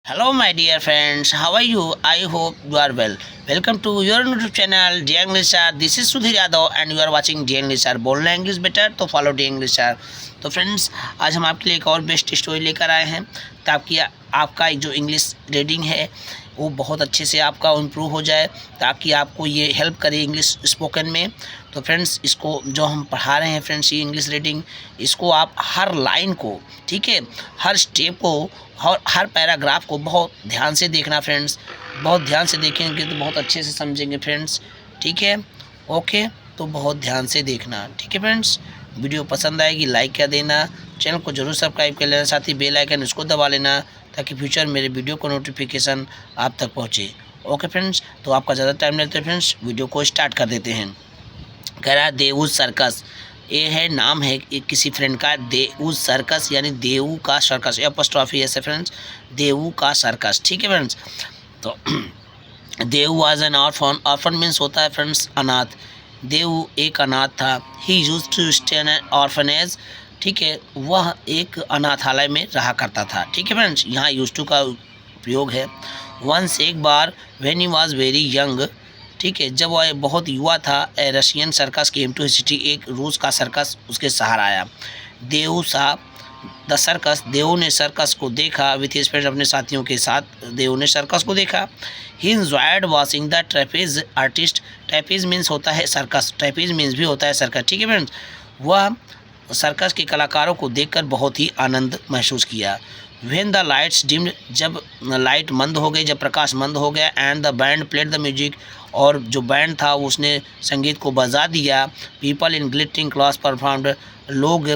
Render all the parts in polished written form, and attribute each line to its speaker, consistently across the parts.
Speaker 1: Hello, my dear friends. How are you? I hope you are well. Welcome to your YouTube channel, D English Sir. This is Sudhir Yadav and you are watching D English Sir. बोलना English better तो follow D English sir. तो friends, आज हम आपके लिए एक और best story लेकर आए हैं ताकि आपका जो इंग्लिश रीडिंग है वो बहुत अच्छे से आपका इम्प्रूव हो जाए, ताकि आपको ये हेल्प करे इंग्लिश स्पोकन में। तो फ्रेंड्स, इसको जो हम पढ़ा रहे हैं फ्रेंड्स, ये इंग्लिश रीडिंग, इसको आप हर लाइन को, ठीक है, हर स्टेप को और हर पैराग्राफ को बहुत ध्यान से देखना फ्रेंड्स। बहुत ध्यान से देखेंगे तो बहुत अच्छे से समझेंगे फ्रेंड्स, ठीक है। ओके, तो बहुत ध्यान से देखना, ठीक है फ्रेंड्स। वीडियो पसंद आएगी लाइक कर देना, चैनल को जरूर सब्सक्राइब कर लेना, साथ ही बेल आइकन उसको दबा लेना ताकि फ्यूचर मेरे वीडियो को नोटिफिकेशन आप तक पहुँचे। ओके फ्रेंड्स, तो आपका ज़्यादा टाइम लेते हैं फ्रेंड्स, वीडियो को स्टार्ट कर देते हैं। कह रहा है देवूज सर्कस, ये है नाम है किसी फ्रेंड का, देवूज सर्कस यानी देवू का सर्कस, एपोस्ट्रॉफी ऐसे फ्रेंड्स, देवू का सर्कस, ठीक है फ्रेंड्स। तो Devu was an orphan, orphan means होता है फ्रेंड्स अनाथ। देवू एक अनाथ था। He use to stay in orphanage, ठीक है, वह एक अनाथालय में रहा करता था, ठीक है फ्रेंड्स। यहाँ यूज टू का उपयोग है। वंस एक बार, when he was very young, ठीक है, जब वह बहुत युवा था, a Russian circus came to city, एक रूस का सर्कस उसके शहर आया। देव सा द सर्कस, देव ने सर्कस को देखा विथ हिज फ्रेंड्स, अपने साथियों के साथ देव ने सर्कस को देखा। He enjoyed watching the trapeze artist, trapeze means होता है सर्कस, ट्रेपेज मीन्स भी होता है सर्कस, ठीक है फ्रेंड्स। वह सर्कस के कलाकारों को देखकर बहुत ही आनंद महसूस किया। व्हेन द लाइट्स डिम्ड, जब लाइट मंद हो गई, जब प्रकाश मंद हो गया, and the band played the music, और जो बैंड था उसने संगीत को बजा दिया। People in glittering clothes performed, लोग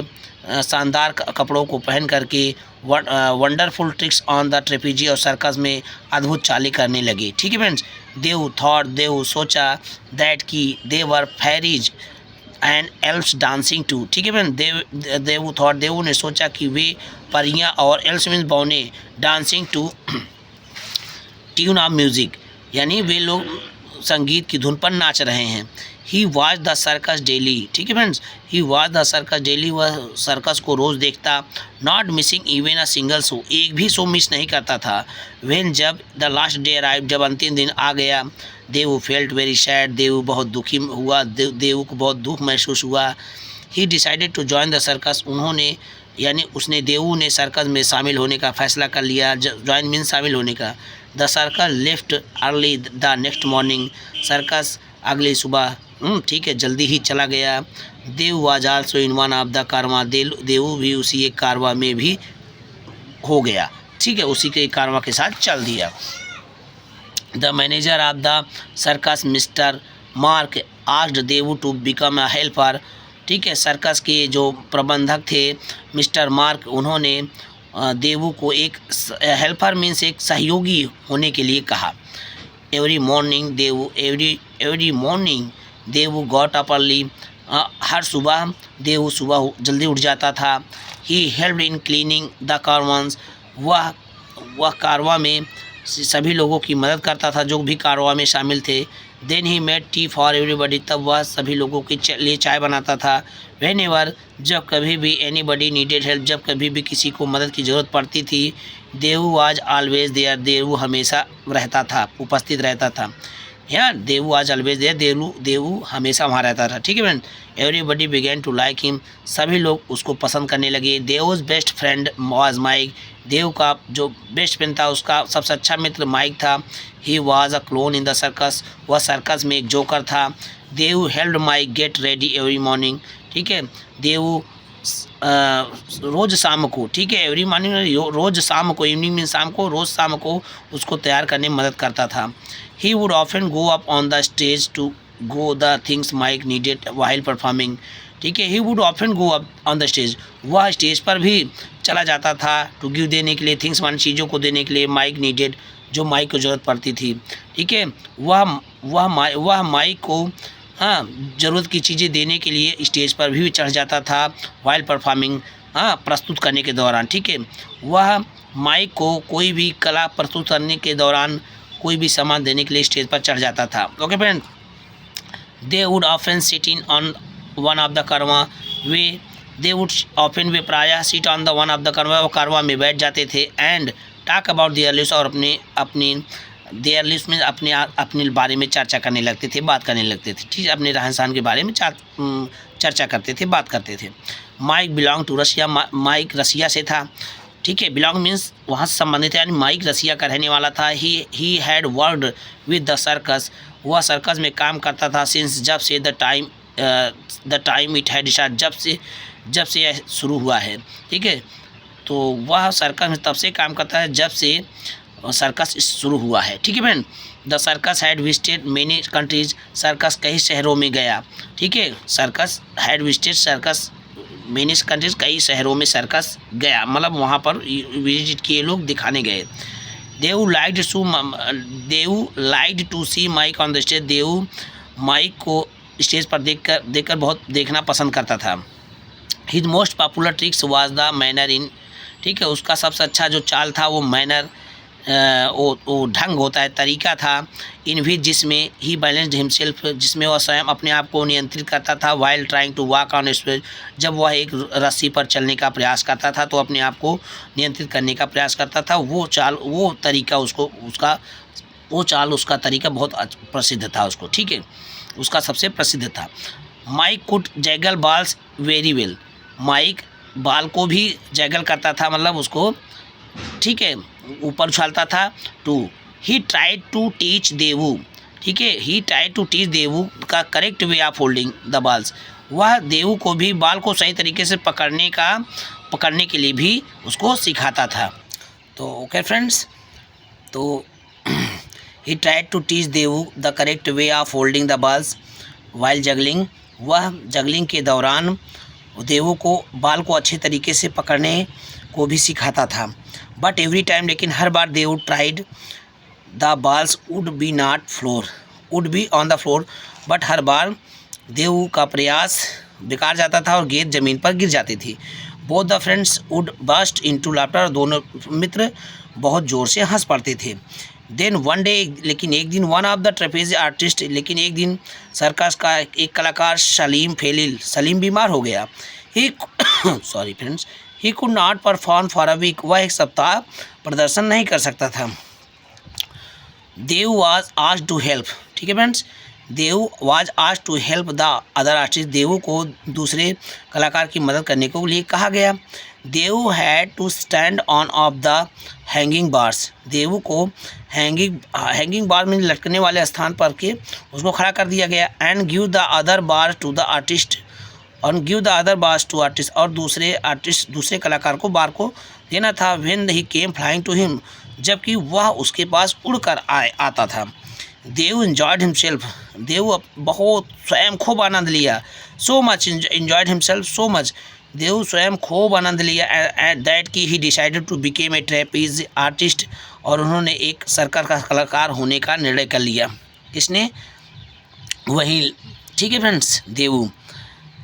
Speaker 1: शानदार कपड़ों को पहन करके वंडरफुल ट्रिक्स ऑन द ट्रेपेजी, और सर्कस में अद्भुत चालें करने लगे, ठीक है फ्रेंड्स। देव थॉट, देव सोचा, दैट की they were fairies and elves dancing too, ठीक है फ्रेंड। देव थॉट, देव ने सोचा कि वे परियां और एल्फ्स मीन्स बौने, dancing to tune of music, यानी वे लोग संगीत की धुन पर नाच रहे हैं। ही वॉच द सर्कस डेली, ठीक है friends. He watch the circus daily, वह सर्कस को रोज़ देखता। Not missing even a single show, एक भी शो मिस नहीं करता था। व्हेन, जब द लास्ट डे अराइव, जब अंतिम दिन आ गया, Dev felt very sad, Dev बहुत दुखी हुआ, देव को बहुत दुख महसूस हुआ। He decided to join the circus, उन्होंने यानी उसने, देवू ने सर्कस में शामिल होने का फैसला कर लिया। ज्वाइन मीन्स शामिल होने का। The circus left early the next morning, circus अगली सुबह, ठीक है, जल्दी ही चला गया। Dev was also in one of the caravan, Devu भी उसी एक कारवा में भी हो गया, ठीक है, उसी के कारवा के साथ चल दिया। The manager of the circus mister Mark asked Devu to become a helper, ठीक है, सर्कस के जो प्रबंधक थे मिस्टर मार्क, उन्होंने देवू को एक हेल्पर मीन्स एक सहयोगी होने के लिए कहा। एवरी मॉर्निंग देवू, एवरी मॉर्निंग देवू गॉट अप अर्ली, हर सुबह देवू सुबह जल्दी उठ जाता था। He helped in cleaning the कारवांस, वह कारवा में सभी लोगों की मदद करता था जो भी कारवा में शामिल थे। Then he made tea for everybody, तब वह सभी लोगों के लिए चाय बनाता था। व्हेन एवर, जब कभी भी, एनीबडी नीडेड हेल्प, जब कभी भी किसी को मदद की ज़रूरत पड़ती थी, देवू वाज ऑलवेज देयर, देवू हमेशा रहता था, उपस्थित रहता था। या देवू आज ऑलवेज देयर, देवू हमेशा वहाँ रहता था, ठीक है friend. Everybody began to like him, सभी लोग उसको पसंद करने लगे। Devu's best friend was Mike, Dev का जो बेस्ट फ्रेंड था उसका सबसे अच्छा मित्र माइक था। He was a clown in the circus, वह सर्कस में एक जोकर था। Dev helped Mike get ready every morning, ठीक है, देव रोज़ शाम को, ठीक है, एवरी मॉर्निंग रोज़ शाम को, इवनिंग में शाम को, रोज़ शाम को उसको तैयार करने में मदद करता था। He would often go up on the stage to go the things Mike needed while performing, ठीक है। He would often go up on the stage, वह स्टेज पर भी चला जाता था टू गिव, देने के लिए, थिंग्स मान चीज़ों को देने के लिए, माइक नीडेड, जो माइक को ज़रूरत पड़ती थी, ठीक है। वह माइक को, हाँ, ज़रूरत की चीज़ें देने के लिए स्टेज पर भी चढ़ जाता था वाइल परफॉर्मिंग, हाँ, प्रस्तुत करने के दौरान, ठीक है। वह माइक को कोई भी कला प्रस्तुत करने के दौरान कोई भी सामान देने के लिए स्टेज पर चढ़ जाता था। Okay friend. They would often sit in on one of the caravan, वे प्रायः seat on the one of the caravan, वो कारवा में बैठ जाते थे। And talk about their lives, और अपनी देयर लिव्स में अपने बारे में चर्चा करने लगते थे, बात करने लगते थे, ठीक है, अपने रहन सहन के बारे में चर्चा करते थे, बात करते थे। Mike belong to Russia, Mike Russia से था, ठीक है, बिलोंग मीन्स वहाँ से संबंधित है, यानी माइक रसिया का रहने वाला था। He had worked with the circus, वह सर्कस में काम करता था। सिंस जब से the time it had start, जब से यह शुरू हुआ है, ठीक है, तो वह सर्कस में तब से काम करता है जब से सर्कस शुरू हुआ है, ठीक है friend. The circus had visited many countries, circus कई शहरों में गया, ठीक है, circus had visited, circus many countries, कई शहरों में सर्कस गया, मतलब वहाँ पर विजिट किए, लोग दिखाने गए। Dev liked to see Mike on the stage, Dev Mike को स्टेज पर देखकर बहुत देखना पसंद करता था। His most popular tricks was the manner in, ठीक है, उसका सबसे अच्छा जो चाल था वो मैनर, वो ढंग होता है, तरीका था। इन विच, जिसमें ही बैलेंस्ड हिमसेल्फ, जिसमें वह स्वयं अपने आप को नियंत्रित करता था। While trying to walk on stage, जब वह एक रस्सी पर चलने का प्रयास करता था तो अपने आप को नियंत्रित करने का प्रयास करता था। वो चाल, वो तरीका उसका तरीका बहुत प्रसिद्ध था उसको, ठीक है, उसका सबसे प्रसिद्ध था। Mike could juggle balls very well, Mike ball को भी जैगल करता था, मतलब उसको, ठीक है, ऊपर उछालता था। To he tried to teach Devu, ठीक है, he tried to teach Devu का correct way of holding the balls, वह देवू को भी बाल को सही तरीके से पकड़ने के लिए भी उसको सिखाता था। तो ओके फ्रेंड्स, तो he tried to teach Devu the correct way of holding the balls while juggling, वह जगलिंग के दौरान देवू को बाल को अच्छे तरीके से पकड़ने को भी सिखाता था। बट एवरी टाइम, लेकिन हर बार Devu tried the balls would be on the floor, but हर बार देवू का प्रयास बेकार जाता था और गेंद जमीन पर गिर जाती थी। Both the friends would burst into laughter, दोनों मित्र बहुत ज़ोर से हंस पड़ते थे। देन वन डे, लेकिन एक दिन, one of the trapeze artist, लेकिन एक दिन सर्कस का एक कलाकार सलीम बीमार हो गया। He sorry friends, he could not perform for a week, वह एक सप्ताह प्रदर्शन नहीं कर सकता था। Dev was asked to help, ठीक है friends, Dev was asked to help the other artist, Dev को दूसरे कलाकार की मदद करने के लिए कहा गया। Dev had to stand on of the hanging bars, Dev को हैंगिंग बार में लटकने वाले स्थान पर के उसको खड़ा कर दिया गया। And give the other bar to the artist, और दूसरे कलाकार को बार को देना था। When he came flying to him, जबकि वह उसके पास उड़कर आता था। देव एंजॉयड हिमसेल्फ, देव बहुत स्वयं खूब आनंद लिया। So much enjoyed himself so much, Dev स्वयं खूब आनंद लिया। एट दैट की he decided to became a trapeze artist, और उन्होंने एक सर्कस का कलाकार होने का निर्णय कर लिया। किसने? वही, ठीक है फ्रेंड्स, देवू।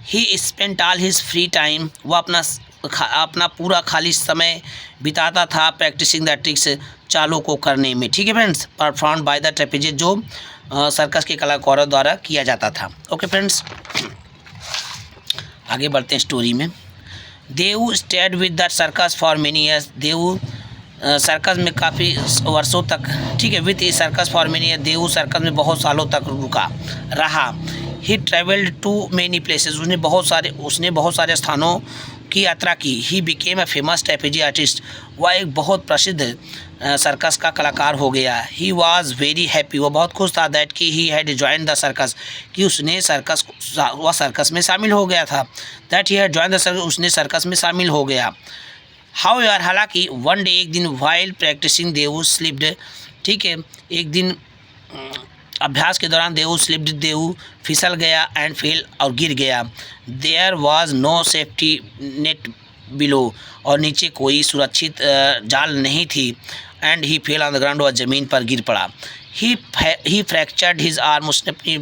Speaker 1: ही spent all his free time, वह अपना पूरा खाली समय बिताता था प्रैक्टिसिंग द ट्रिक्स, चालों को करने में, ठीक है फ्रेंड्स, परफॉर्म बाय द ट्रेपेजेस, जो सर्कस के कलाकारों द्वारा किया जाता था। ओके फ्रेंड्स, आगे बढ़ते हैं स्टोरी में। Dev stayed with the circus for many years, Dev circus में काफ़ी वर्षों तक, ठीक है, with circus for many years, Dev circus में बहुत सालों तक रहा। He travelled to many places, उसने बहुत सारे स्थानों की यात्रा की। He became a famous trapeze artist, वह एक बहुत प्रसिद्ध सर्कस का कलाकार हो गया। ही वॉज वेरी हैप्पी, वह बहुत खुश था। दैट कि he had join the circus, कि वह सर्कस में शामिल हो गया था। That he had join the circus, उसने सर्कस में शामिल हो गया। हाउएवर, हालांकि वन डे, एक दिन, वाइल प्रैक्टिसिंग देव स्लिप्ड, ठीक है, एक दिन अभ्यास के दौरान देव फिसल गया एंड फेल, और गिर गया। There was no safety net below, और नीचे कोई सुरक्षित जाल नहीं थी। And he fell on the ground, वह जमीन पर गिर पड़ा। ही फ्रैक्चर्ड हिज आर्म, उसने अपनी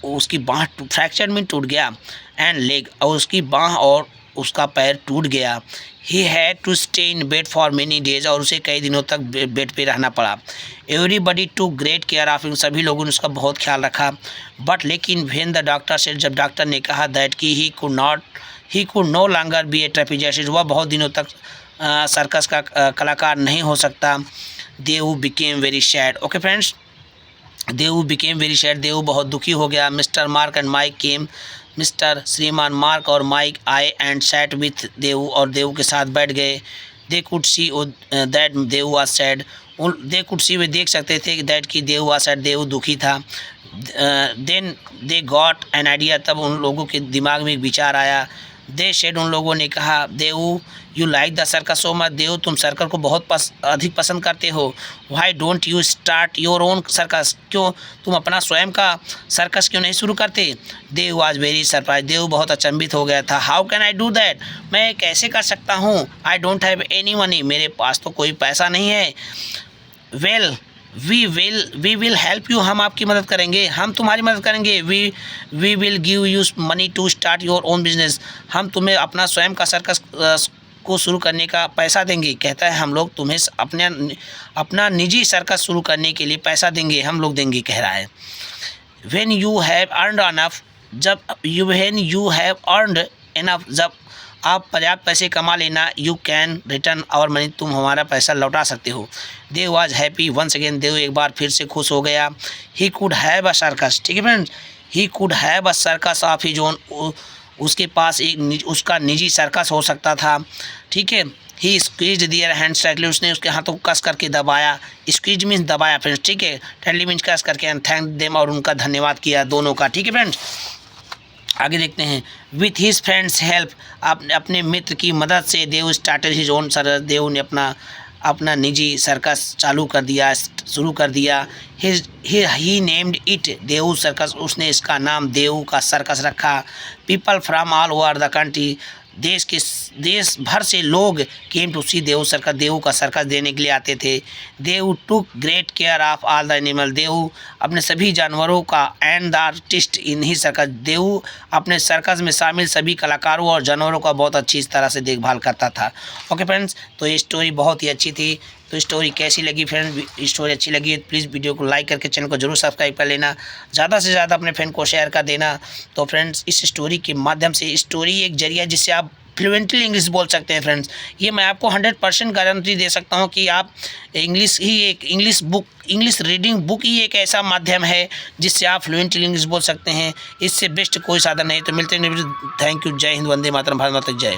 Speaker 1: उसकी बाँह फ्रैक्चर में टूट गया। एंड लेग, और उसकी बाँह और उसका पैर टूट गया। He had to stay in bed for many days, और उसे कई दिनों तक बेड पे रहना पड़ा। Everybody took great care of him, सभी लोगों ने उसका बहुत ख्याल रखा। बट लेकिन व्हेन द डॉक्टर सेड, जब डॉक्टर ने कहा दैट कि he could no longer be a trapeze artist, वह बहुत दिनों तक सर्कस का कलाकार नहीं हो सकता। Dev became very sad. Okay friends, Dev became very sad, Dev बहुत दुखी हो गया। Mister Mark and Mike came, mister श्रीमान मार्क और माइक आए एंड सैट विथ देव, और देव के साथ बैठ गए। They could see that Dev was sad, they could see, वे देख सकते थे दैट कि देव वाज सैड, देव दुखी था। Then they got an idea, तब उन लोगों के दिमाग में एक विचार आया। दे शेड, उन लोगों ने कहा, Dev you like the circus so much, Dev तुम सर्कस को बहुत अधिक पसंद करते हो। Why don't you start your own circus, क्यों तुम अपना स्वयं का सर्कस क्यों नहीं शुरू करते। Dev was very surprise, Dev बहुत अचंभित हो गया था। How can I do that, मैं कैसे कर सकता हूँ। I don't have any money, मेरे पास तो कोई पैसा नहीं है। Well we will help you, हम आपकी मदद करेंगे, हम तुम्हारी मदद करेंगे। We will give you money to start your own business, हम तुम्हें अपना स्वयं का सर्कस को शुरू करने का पैसा देंगे। कहता है हम लोग तुम्हें अपना निजी सर्कस शुरू करने के लिए पैसा देंगे, हम लोग देंगे, कह रहा है। When you have earned enough, when you have earned enough, जब आप पर्याप्त पैसे कमा लेना, you can return our money, तुम हमारा पैसा लौटा सकते हो। Dev was happy once again, Dev एक बार फिर से खुश हो गया। He could have a circus, ठीक है friends, he could have a circus of his own, उसके पास उसका निजी सर्कस हो सकता था, ठीक है। ही स्क्वीज्ड देयर हैंड्स टाइटली, उसने उसके हाथों को कस करके दबाया। स्क्वीज मीन्स दबाया फ्रेंड्स, ठीक है। टाइटली मीन्स कस करके, एंड थैंक देम, और उनका धन्यवाद किया दोनों का, ठीक है फ्रेंड्स। आगे देखते हैं। विथ हिज फ्रेंड्स हेल्प, अपने मित्र की मदद से they've started his own circus, देव ने अपना निजी सर्कस चालू कर दिया, शुरू कर दिया। ही नेम्ड इट देव सर्कस, उसने इसका नाम देव का सर्कस रखा। People from all over the country, देश भर से लोग came to C Dev circus, देव का सर्कस देने के लिए आते थे। Dev took great care of all the animal, Dev अपने सभी जानवरों का, and the artist in he circus, Dev अपने सर्कस में शामिल सभी कलाकारों और जानवरों का बहुत अच्छी तरह से देखभाल करता था। ओके फ्रेंड्स, तो ये स्टोरी बहुत ही अच्छी थी। तो स्टोरी कैसी लगी फ्रेंड्स, स्टोरी अच्छी लगी है तो प्लीज़ वीडियो को लाइक करके चैनल को जरूर सब्सक्राइब कर लेना, ज़्यादा से ज़्यादा अपने फ्रेंड को शेयर कर देना। तो फ्रेंड्स, इस स्टोरी के माध्यम से, स्टोरी एक जरिया जिससे आप फ्लुएंटली इंग्लिश बोल सकते हैं फ्रेंड्स। ये मैं आपको 100% गारंटी दे सकता हूँ कि आप इंग्लिश रीडिंग बुक ही एक ऐसा माध्यम है जिससे आप फ्लुएंटली इंग्लिश बोल सकते हैं। इससे बेस्ट कोई साधन नहीं। तो मिलते हैं। Thank you. जय हिंद, वंदे मातरम, भारत माता की जय।